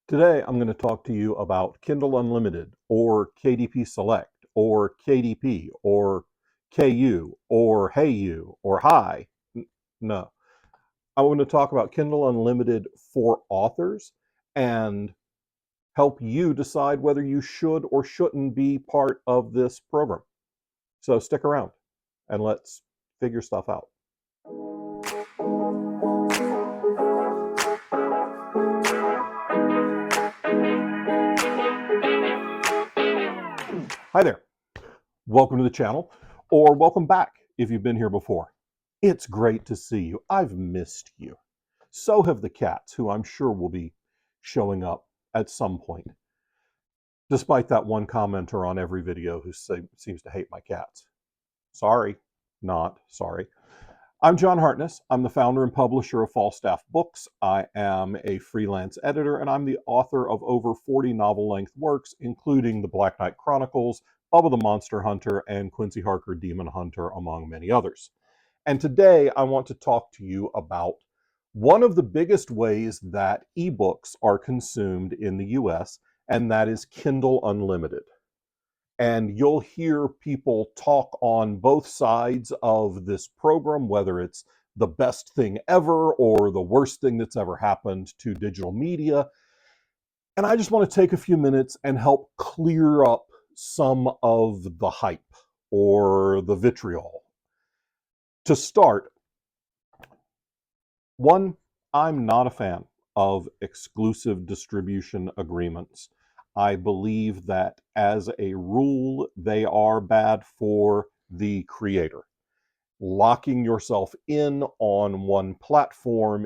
Today, I'm going to talk to you about Kindle Unlimited or KDP Select or KDP or KU or HeyU or Hi. No, I want to talk about Kindle Unlimited for authors and help you decide whether you should or shouldn't be part of this program. So stick around and let's figure stuff out. Hi there. Welcome to the channel, or welcome back if you've been here before. It's great to see you. I've missed you. So have the cats, who I'm sure will be showing up at some point, despite that one commenter on every video who seems to hate my cats. Sorry, not sorry. I'm John Hartness. I'm the founder and publisher of Falstaff Books. I am a freelance editor, and I'm the author of over 40 novel-length works, including The Black Knight Chronicles, Bubba the Monster Hunter, and Quincy Harker Demon Hunter, among many others. And today I want to talk to you about one of the biggest ways that ebooks are consumed in the US, and that is Kindle Unlimited. And you'll hear people talk on both sides of this program, whether it's the best thing ever or the worst thing that's ever happened to digital media. And I just want to take a few minutes and help clear up some of the hype or the vitriol. To start, one, I'm not a fan of exclusive distribution agreements. I believe that as a rule, they are bad for the creator. Locking yourself in on one platform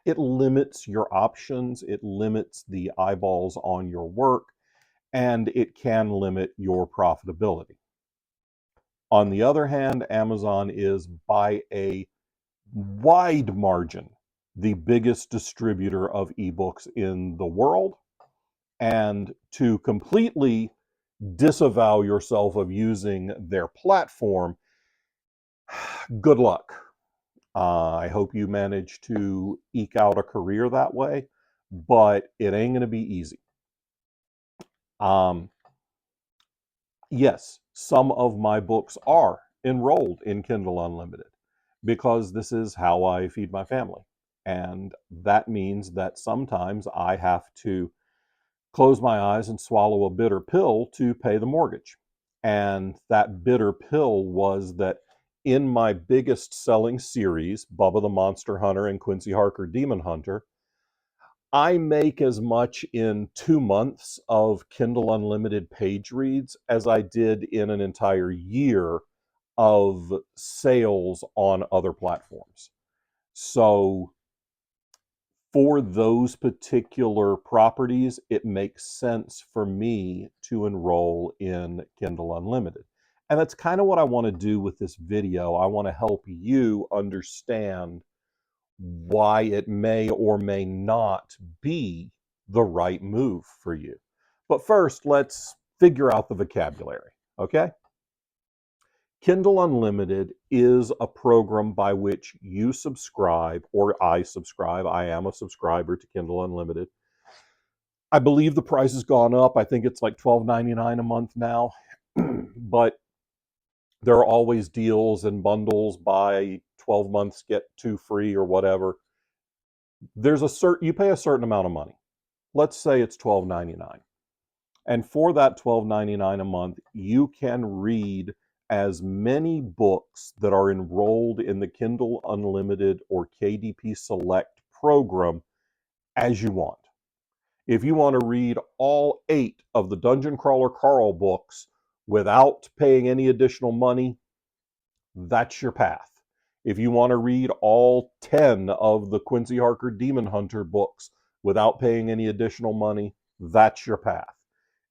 it limits your options, it limits the eyeballs on your work, and it can limit your profitability. On the other hand, Amazon is by a wide margin the biggest distributor of ebooks in the world, and to completely disavow yourself of using their platform, good luck. I hope you manage to eke out a career that way, but it ain't going to be easy. Yes, some of my books are enrolled in Kindle Unlimited because this is how I feed my family. And that means that sometimes I have to close my eyes and swallow a bitter pill to pay the mortgage. And that bitter pill was that in my biggest selling series, Bubba the Monster Hunter and Quincy Harker Demon Hunter, I make as much in 2 months of Kindle Unlimited page reads as I did in an entire year of sales on other platforms. So for those particular properties, it makes sense for me to enroll in Kindle Unlimited. And that's kind of what I want to do with this video. I want to help you understand why it may or may not be the right move for you. But first, let's figure out the vocabulary, okay? Kindle Unlimited is a program by which you subscribe, or I subscribe. I am a subscriber to Kindle Unlimited. I believe the price has gone up. I think it's like $12.99 a month now. But there are always deals and bundles. Buy 12 months, get 2 free or whatever. You pay a certain amount of money. Let's say it's $12.99. And for that $12.99 a month, you can read as many books that are enrolled in the Kindle Unlimited or KDP Select program as you want. If you want to read all 8 of the Dungeon Crawler Carl books without paying any additional money, that's your path. If you want to read all 10 of the Quincy Harker Demon Hunter books without paying any additional money, that's your path.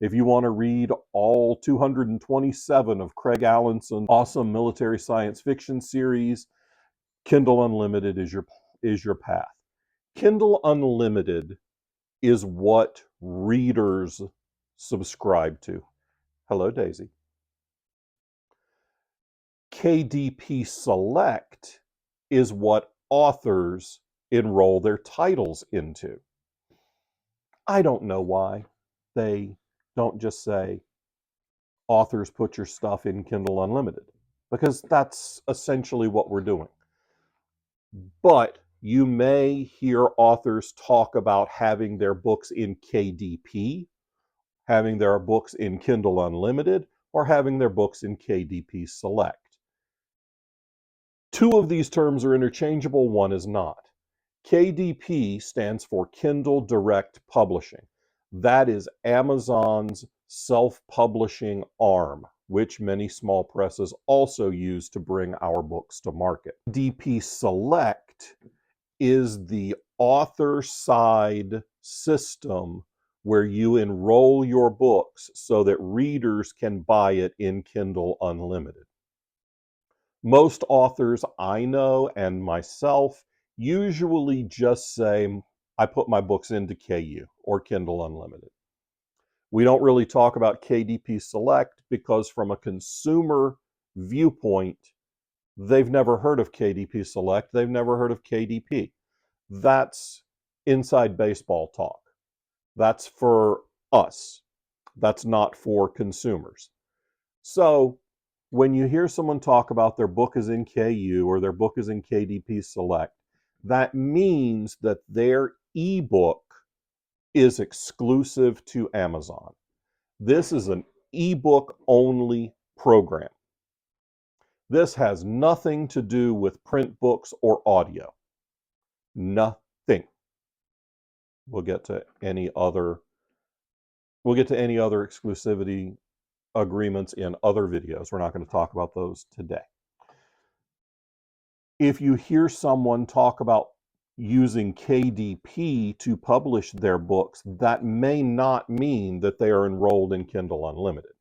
If you want to read all 227 of Craig Allinson's awesome military science fiction series, Kindle Unlimited is your path. Kindle Unlimited is what readers subscribe to. Hello, Daisy. KDP Select is what authors enroll their titles into. I don't know why they don't just say, authors, put your stuff in Kindle Unlimited, because that's essentially what we're doing. But you may hear authors talk about having their books in KDP, having their books in Kindle Unlimited, or having their books in KDP Select. Two of these terms are interchangeable, one is not. KDP stands for Kindle Direct Publishing. That is Amazon's self-publishing arm, which many small presses also use to bring our books to market. KDP Select is the author side system where you enroll your books so that readers can buy it in Kindle Unlimited. Most authors I know and myself usually just say, I put my books into KU or Kindle Unlimited. We don't really talk about KDP Select because from a consumer viewpoint, they've never heard of KDP Select, they've never heard of KDP. That's inside baseball talk. That's for us. That's not for consumers. So when you hear someone talk about their book is in KU or their book is in KDP Select, that means that their ebook is exclusive to Amazon. This is an ebook only program. This has nothing to do with print books or audio. Nothing. We'll get to any other exclusivity agreements in other videos. We're not going to talk about those today. If you hear someone talk about using KDP to publish their books, that may not mean that they are enrolled in Kindle Unlimited.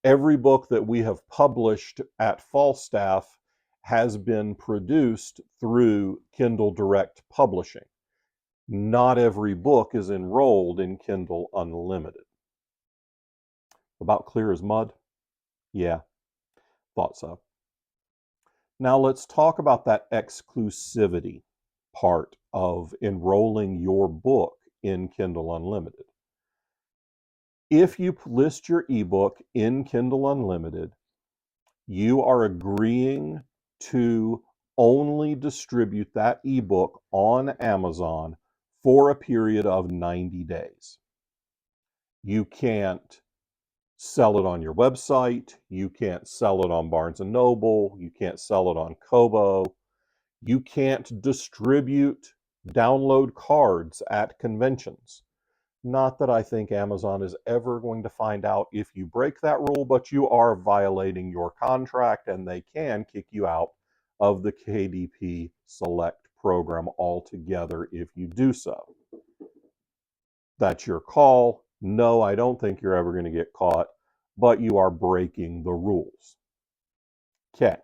Every book that we have published at Falstaff has been produced through Kindle Direct Publishing. Not every book is enrolled in Kindle Unlimited. About clear as mud? Yeah, thought so. Now let's talk about that exclusivity part of enrolling your book in Kindle Unlimited. If you list your ebook in Kindle Unlimited, you are agreeing to only distribute that ebook on Amazon for a period of 90 days. You can't sell it on your website. You can't sell it on Barnes & Noble. You can't sell it on Kobo. You can't distribute download cards at conventions. Not that I think Amazon is ever going to find out if you break that rule, but you are violating your contract and they can kick you out of the KDP Select program altogether if you do so. That's your call. No, I don't think you're ever going to get caught, but you are breaking the rules. Okay.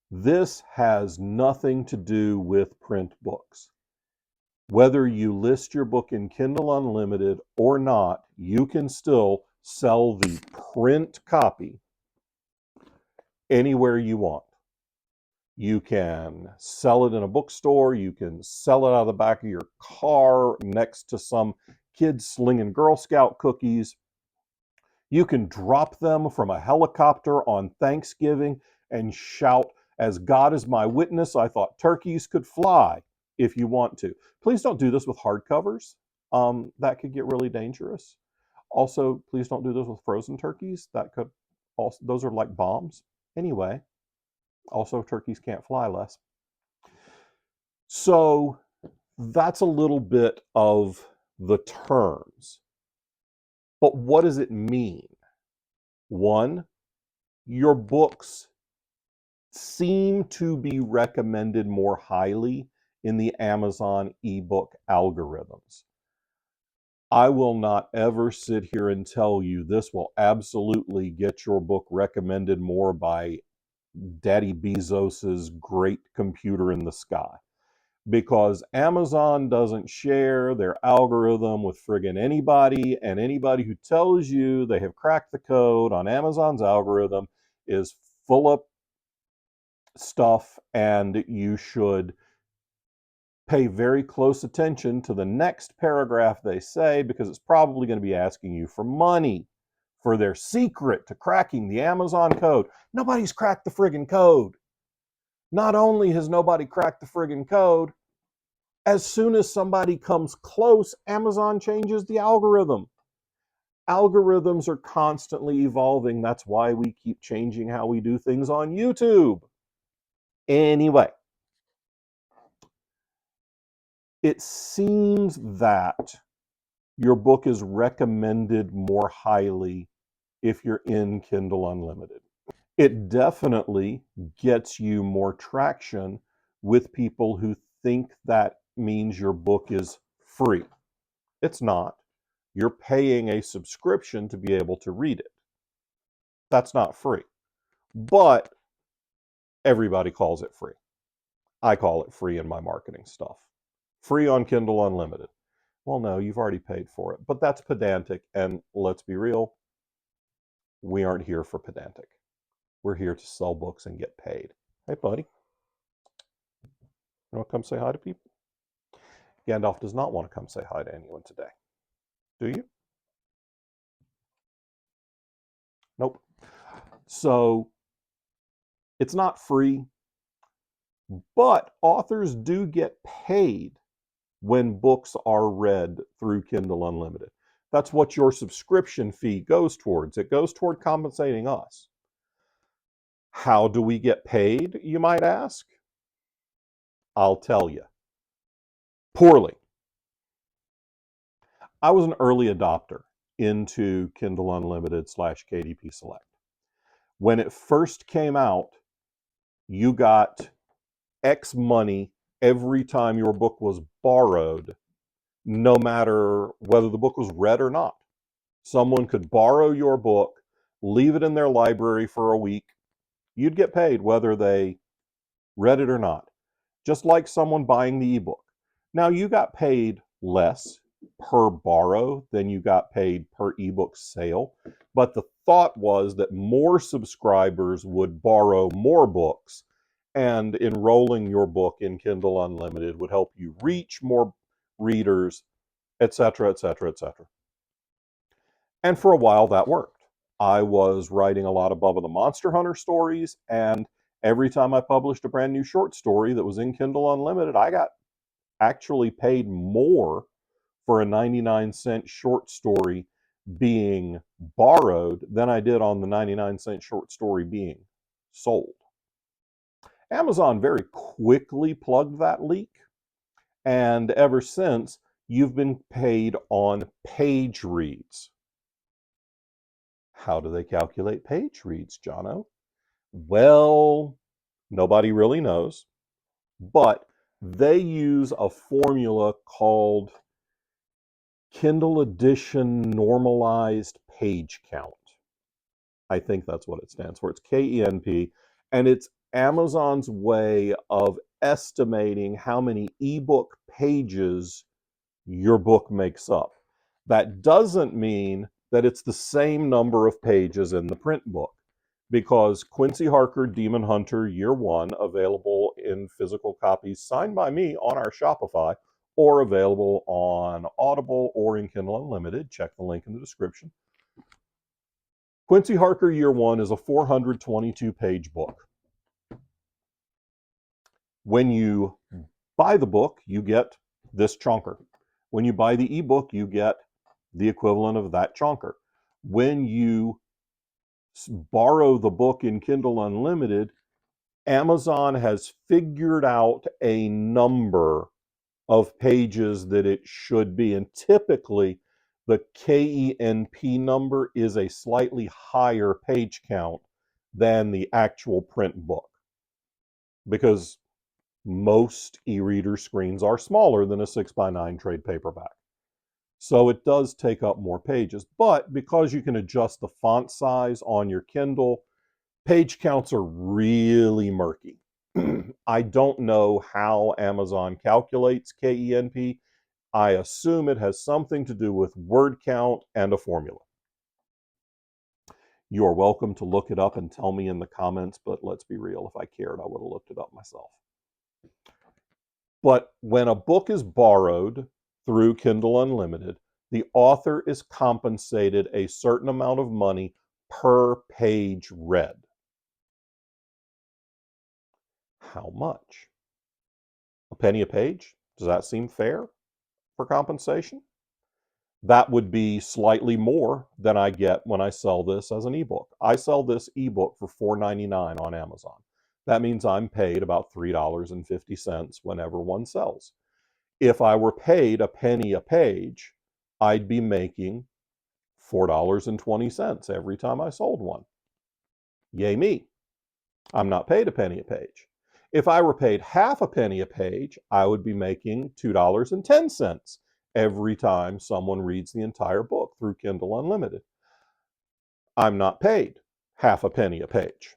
This has nothing to do with print books. Whether you list your book in Kindle Unlimited or not, you can still sell the print copy anywhere you want. You can sell it in a bookstore. You can sell it out of the back of your car next to some kids slinging Girl Scout cookies. You can drop them from a helicopter on Thanksgiving and shout, "As God is my witness, I thought turkeys could fly," if you want to. Please don't do this with hardcovers. That could get really dangerous. Also, please don't do this with frozen turkeys. That could also, those are like bombs. Anyway, also turkeys can't fly less. So that's a little bit of the terms. But what does it mean? One, your books seem to be recommended more highly in the Amazon ebook algorithms. I will not ever sit here and tell you this will absolutely get your book recommended more by Daddy Bezos's great computer in the sky, because Amazon doesn't share their algorithm with friggin' anybody, and anybody who tells you they have cracked the code on Amazon's algorithm is full of stuff, and you should Pay very close attention to the next paragraph they say, because it's probably going to be asking you for money for their secret to cracking the Amazon code. Nobody's cracked the friggin' code. Not only has nobody cracked the friggin' code, as soon as somebody comes close, Amazon changes the algorithm. Algorithms are constantly evolving. That's why we keep changing how we do things on YouTube. Anyway, it seems that your book is recommended more highly if you're in Kindle Unlimited. It definitely gets you more traction with people who think that means your book is free. It's not. You're paying a subscription to be able to read it. That's not free. But everybody calls it free. I call it free in my marketing stuff. Free on Kindle Unlimited. Well, no, you've already paid for it. But that's pedantic, and let's be real, we aren't here for pedantic. We're here to sell books and get paid. Hey, buddy. You want to come say hi to people? Gandalf does not want to come say hi to anyone today. Do you? Nope. So it's not free, but authors do get paid when books are read through Kindle Unlimited. That's what your subscription fee goes towards. It goes toward compensating us. How do we get paid, you might ask? I'll tell you. Poorly. I was an early adopter into Kindle Unlimited / KDP Select. When it first came out, you got X money every time your book was borrowed, no matter whether the book was read or not. Someone could borrow your book, leave it in their library for a week. You'd get paid whether they read it or not, just like someone buying the ebook. Now, you got paid less per borrow than you got paid per ebook sale, but the thought was that more subscribers would borrow more books, and enrolling your book in Kindle Unlimited would help you reach more readers, etc., etc., etc. And for a while that worked. I was writing a lot of Bubba the Monster Hunter stories, and every time I published a brand new short story that was in Kindle Unlimited, I got actually paid more for a 99-cent short story being borrowed than I did on the 99-cent short story being sold. Amazon very quickly plugged that leak, and ever since, you've been paid on page reads. How do they calculate page reads, Jono? Well, nobody really knows, but they use a formula called Kindle Edition Normalized Page Count. I think that's what it stands for. It's KENP, and it's Amazon's way of estimating how many ebook pages your book makes up. That doesn't mean that it's the same number of pages in the print book, because Quincy Harker Demon Hunter Year 1, available in physical copies signed by me on our Shopify, or available on Audible or in Kindle Unlimited. Check the link in the description. Quincy Harker Year 1 is a 422-page book. When you buy the book, you get this chunker. When you buy the ebook, you get the equivalent of that chunker. When you borrow the book in Kindle Unlimited, Amazon has figured out a number of pages that it should be. And typically, the KENP number is a slightly higher page count than the actual print book, because most e-reader screens are smaller than a 6x9 trade paperback. So it does take up more pages. But because you can adjust the font size on your Kindle, page counts are really murky. I don't know how Amazon calculates KENP. I assume it has something to do with word count and a formula. You are welcome to look it up and tell me in the comments, but let's be real, if I cared, I would have looked it up myself. But when a book is borrowed through Kindle Unlimited, the author is compensated a certain amount of money per page read. How much? A penny a page? Does that seem fair for compensation? That would be slightly more than I get when I sell this as an ebook. I sell this ebook for $4.99 on Amazon. That means I'm paid about $3.50 whenever one sells. If I were paid a penny a page, I'd be making $4.20 every time I sold one. Yay me. I'm not paid a penny a page. If I were paid half a penny a page, I would be making $2.10 every time someone reads the entire book through Kindle Unlimited. I'm not paid half a penny a page.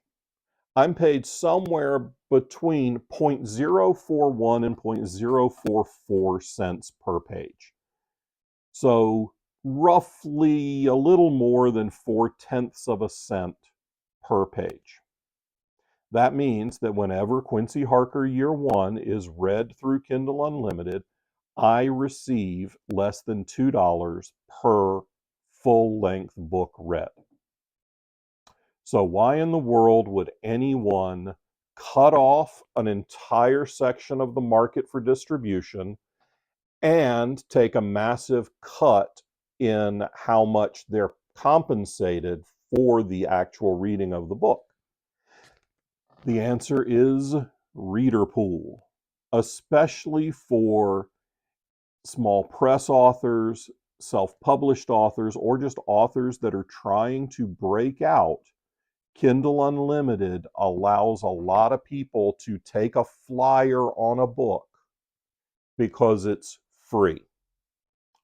I'm paid somewhere between 0.041 and 0.044 cents per page. So roughly a little more than 4/10 of a cent per page. That means that whenever Quincy Harker Year One is read through Kindle Unlimited, I receive less than $2 per full-length book read. So why in the world would anyone cut off an entire section of the market for distribution and take a massive cut in how much they're compensated for the actual reading of the book? The answer is reader pool, especially for small press authors, self-published authors, or just authors that are trying to break out. Kindle Unlimited allows a lot of people to take a flyer on a book because it's free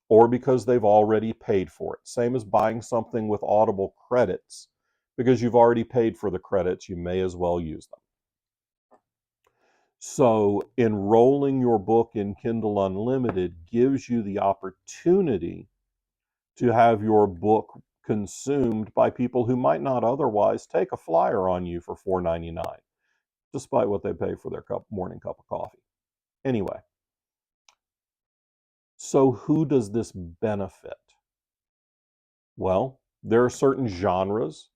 or because they've already paid for it. Same as buying something with Audible credits. Because you've already paid for the credits, you may as well use them. So enrolling your book in Kindle Unlimited gives you the opportunity to have your book consumed by people who might not otherwise take a flyer on you for $4.99, despite what they pay for their morning cup of coffee. Anyway, so who does this benefit? Well, there are certain genres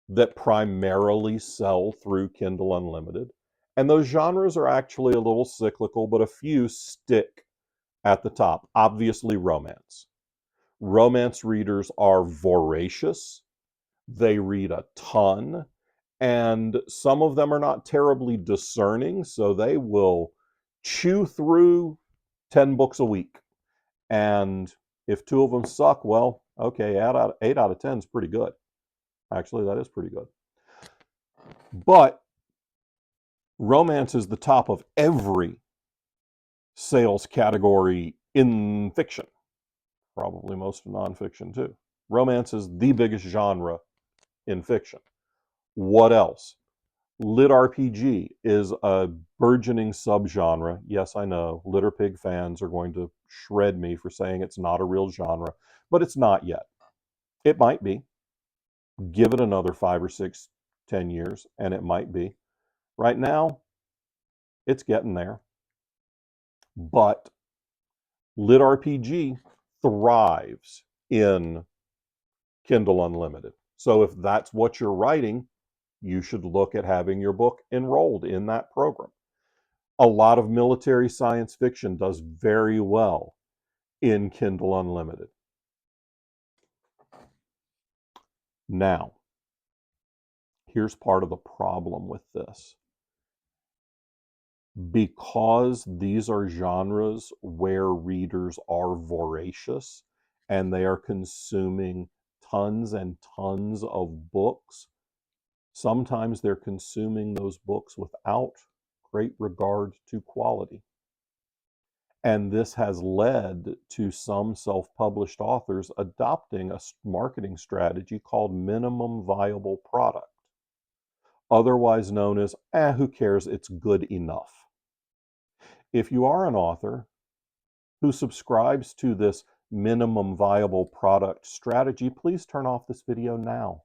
that primarily sell through Kindle Unlimited, and those genres are actually a little cyclical, but a few stick at the top. Obviously, romance. Romance readers are voracious. They read a ton, and some of them are not terribly discerning, so they will chew through 10 books a week. And if 2 of them suck, well, okay, 8 out of 10 is pretty good. Actually, that is pretty good. But romance is the top of every sales category in fiction, probably most nonfiction too. Romance is the biggest genre in fiction. What else? Lit RPG is a burgeoning subgenre. Yes, I know, Litter Pig fans are going to shred me for saying it's not a real genre, but it's not yet. It might be. Give it another 5 or 6, 10 years, and it might be. Right now, it's getting there. But Lit RPG thrives in Kindle Unlimited. So if that's what you're writing, you should look at having your book enrolled in that program. A lot of military science fiction does very well in Kindle Unlimited. Now, here's part of the problem with this. Because these are genres where readers are voracious and they are consuming tons and tons of books, sometimes they're consuming those books without great regard to quality. And this has led to some self-published authors adopting a marketing strategy called minimum viable product, otherwise known as, who cares, it's good enough. If you are an author who subscribes to this minimum viable product strategy, please turn off this video now.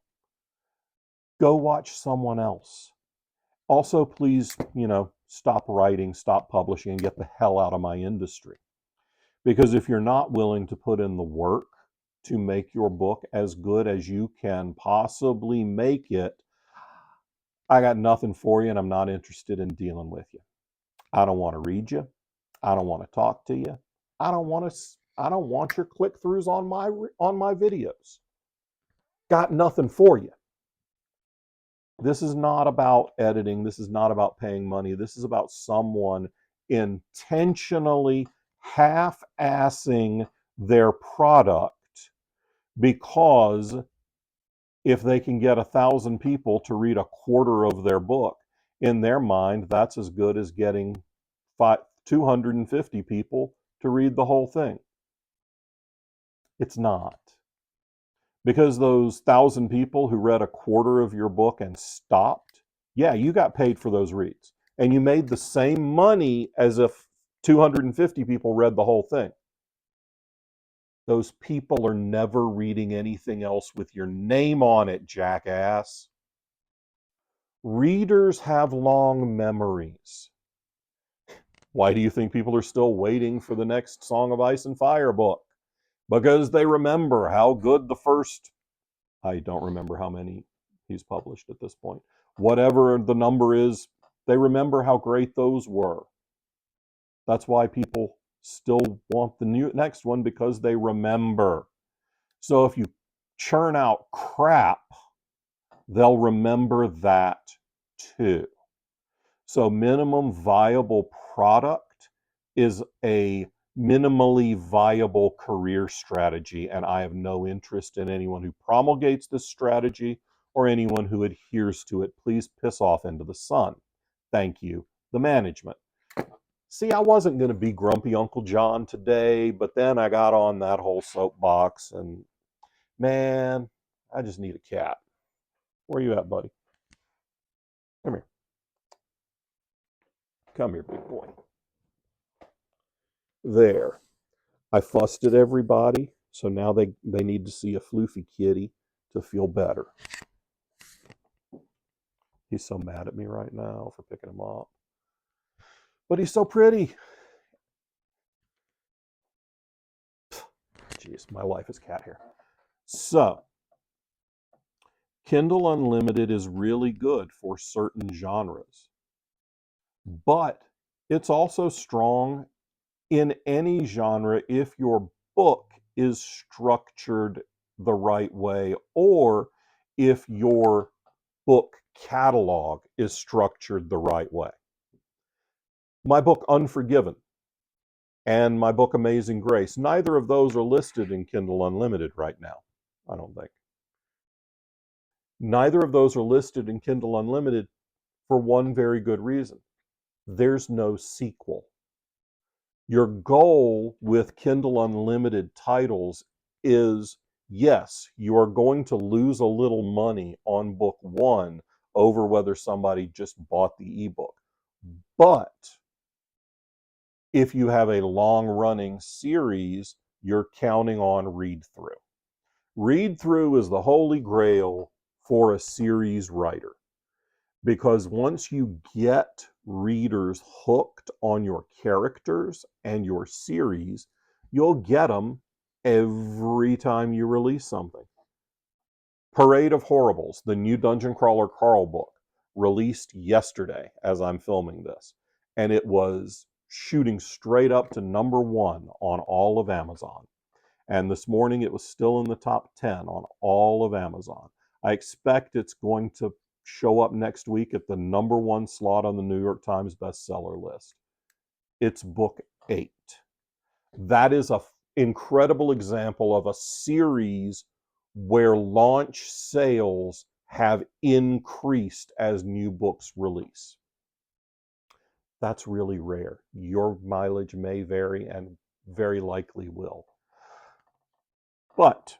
Go watch someone else. Also, please, stop writing, stop publishing, and get the hell out of my industry. Because if you're not willing to put in the work to make your book as good as you can possibly make it, I got nothing for you, and I'm not interested in dealing with you. I don't want to read you. I don't want to talk to you. I don't want your click-throughs on my videos. Got nothing for you. This is not about editing. This is not about paying money. This is about someone intentionally half-assing their product, because if they can get 1,000 people to read a quarter of their book, in their mind, that's as good as getting 250 people to read the whole thing. It's not. Because those 1,000 people who read a quarter of your book and stopped, yeah, you got paid for those reads. And you made the same money as if 250 people read the whole thing. Those people are never reading anything else with your name on it, jackass. Readers have long memories. Why do you think people are still waiting for the next Song of Ice and Fire book? Because they remember how good the first, I don't remember how many he's published at this point. Whatever the number is, they remember how great those were. That's why people still want the next one, because they remember. So if you churn out crap, they'll remember that too. So minimum viable product is a minimally viable career strategy, and I have no interest in anyone who promulgates this strategy or anyone who adheres to it. Please piss off into the sun. Thank you, the management. See, I wasn't going to be grumpy Uncle John today, but then I got on that whole soapbox, and man, I just need a cat. Where you at, buddy? Come here. Come here, big boy. There. I fussed at everybody, so now they need to see a floofy kitty to feel better. He's so mad at me right now for picking him up. But he's so pretty. Jeez, my life is cat hair. So, Kindle Unlimited is really good for certain genres, but it's also strong in any genre if your book is structured the right way, or if your book catalog is structured the right way. My book Unforgiven and my book Amazing Grace, neither of those are listed in Kindle Unlimited right now, I don't think. Neither of those are listed in Kindle Unlimited for one very good reason. There's no sequel. Your goal with Kindle Unlimited titles is, yes, you are going to lose a little money on book one over whether somebody just bought the ebook. But if you have a long-running series, you're counting on read-through. Read-through is the holy grail for a series writer, because once you get readers hooked on your characters and your series, you'll get them every time you release something. Parade of Horribles, the new Dungeon Crawler Carl book, released yesterday as I'm filming this, and it was shooting straight up to #1 on all of Amazon. And this morning it was still in the top 10 on all of Amazon. I expect it's going to show up next week at the #1 slot on the New York Times bestseller list. It's book 8. That is an incredible example of a series where launch sales have increased as new books release. That's really rare. Your mileage may vary, and very likely will. But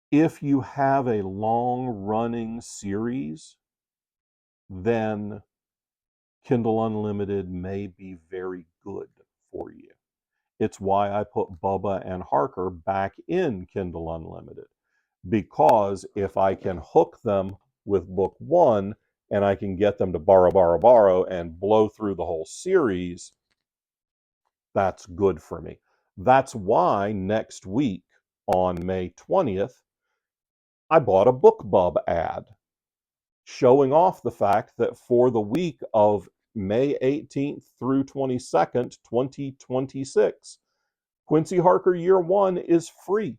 if you have a long-running series, then Kindle Unlimited may be very good for you. It's why I put Bubba and Harker back in Kindle Unlimited, because if I can hook them with book 1 and I can get them to borrow, and blow through the whole series, that's good for me. That's why next week on May 20th, I bought a BookBub ad showing off the fact that for the week of May 18th through 22nd, 2026, Quincy Harker Year 1 is free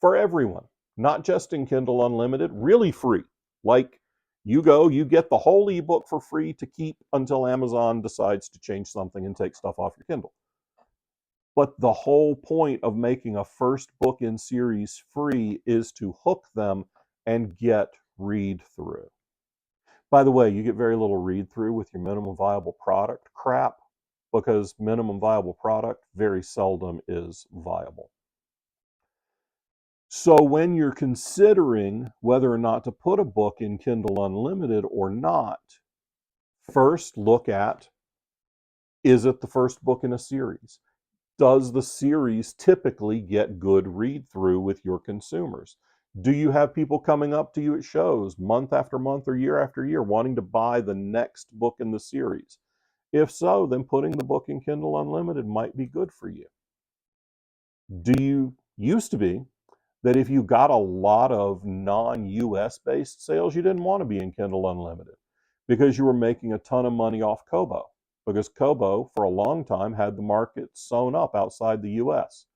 for everyone, not just in Kindle Unlimited, really free. Like, you get the whole ebook for free to keep until Amazon decides to change something and take stuff off your Kindle. But the whole point of making a first book in series free is to hook them and get read through. By the way, you get very little read through with your minimum viable product crap, because minimum viable product very seldom is viable. So when you're considering whether or not to put a book in Kindle Unlimited or not, first look at, is it the first book in a series? Does the series typically get good read through with your consumers? Do you have people coming up to you at shows month after month or year after year wanting to buy the next book in the series? If so, then putting the book in Kindle Unlimited might be good for you. Used to be that if you got a lot of non-US based sales, you didn't want to be in Kindle Unlimited because you were making a ton of money off Kobo, because Kobo for a long time had the market sewn up outside the US.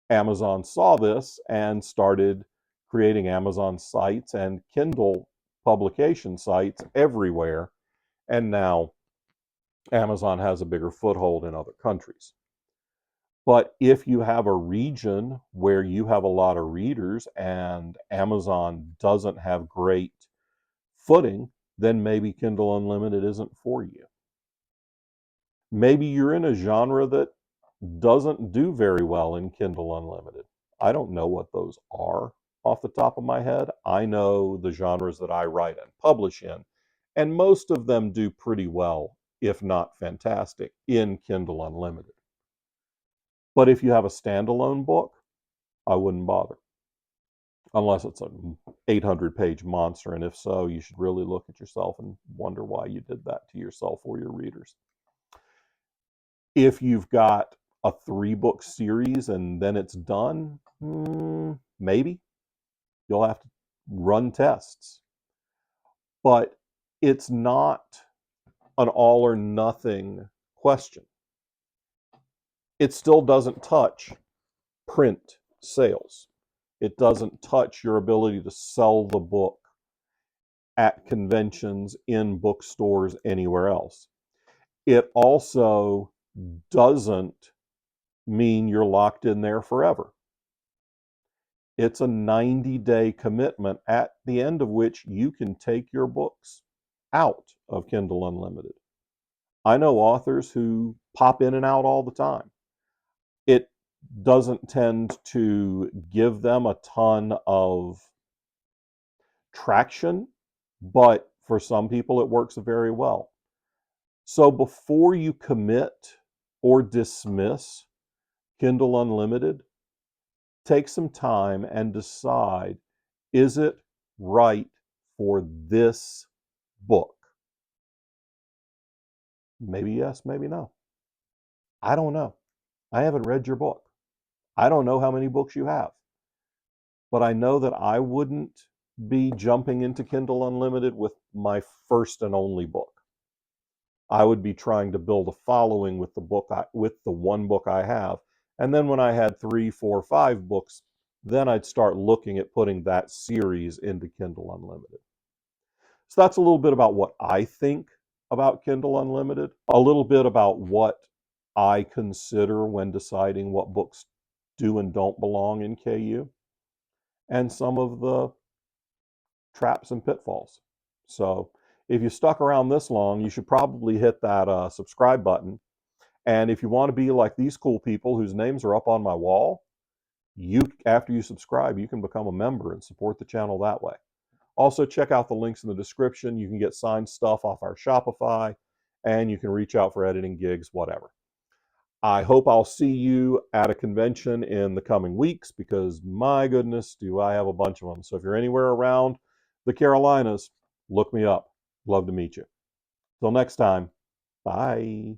Amazon saw this and started creating Amazon sites and Kindle publication sites everywhere, and now Amazon has a bigger foothold in other countries. But if you have a region where you have a lot of readers and Amazon doesn't have great footing, then maybe Kindle Unlimited isn't for you. Maybe you're in a genre that doesn't do very well in Kindle Unlimited. I don't know what those are off the top of my head. I know the genres that I write and publish in, and most of them do pretty well, if not fantastic, in Kindle Unlimited. But if you have a standalone book, I wouldn't bother. Unless it's an 800-page monster, and if so, you should really look at yourself and wonder why you did that to yourself or your readers. If you've got a 3-book series and then it's done, maybe. You'll have to run tests. But it's not an all or nothing question. It still doesn't touch print sales. It doesn't touch your ability to sell the book at conventions, in bookstores, anywhere else. It also doesn't mean you're locked in there forever. It's a 90-day commitment, at the end of which you can take your books out of Kindle Unlimited. I know authors who pop in and out all the time. It doesn't tend to give them a ton of traction, but for some people it works very well. So before you commit or dismiss Kindle Unlimited, take some time and decide, is it right for this book? Maybe yes, maybe no. I don't know. I haven't read your book. I don't know how many books you have. But I know that I wouldn't be jumping into Kindle Unlimited with my first and only book. I would be trying to build a following with the one book I have. And then when I had 3, 4, 5 books, then I'd start looking at putting that series into Kindle Unlimited. So that's a little bit about what I think about Kindle Unlimited, a little bit about what I consider when deciding what books do and don't belong in KU, and some of the traps and pitfalls. So if you stuck around this long, you should probably hit that subscribe button. And if you want to be like these cool people whose names are up on my wall, after you subscribe, you can become a member and support the channel that way. Also, check out the links in the description. You can get signed stuff off our Shopify, and you can reach out for editing gigs, whatever. I hope I'll see you at a convention in the coming weeks, because my goodness, do I have a bunch of them. So if you're anywhere around the Carolinas, look me up. Love to meet you. Till next time, bye.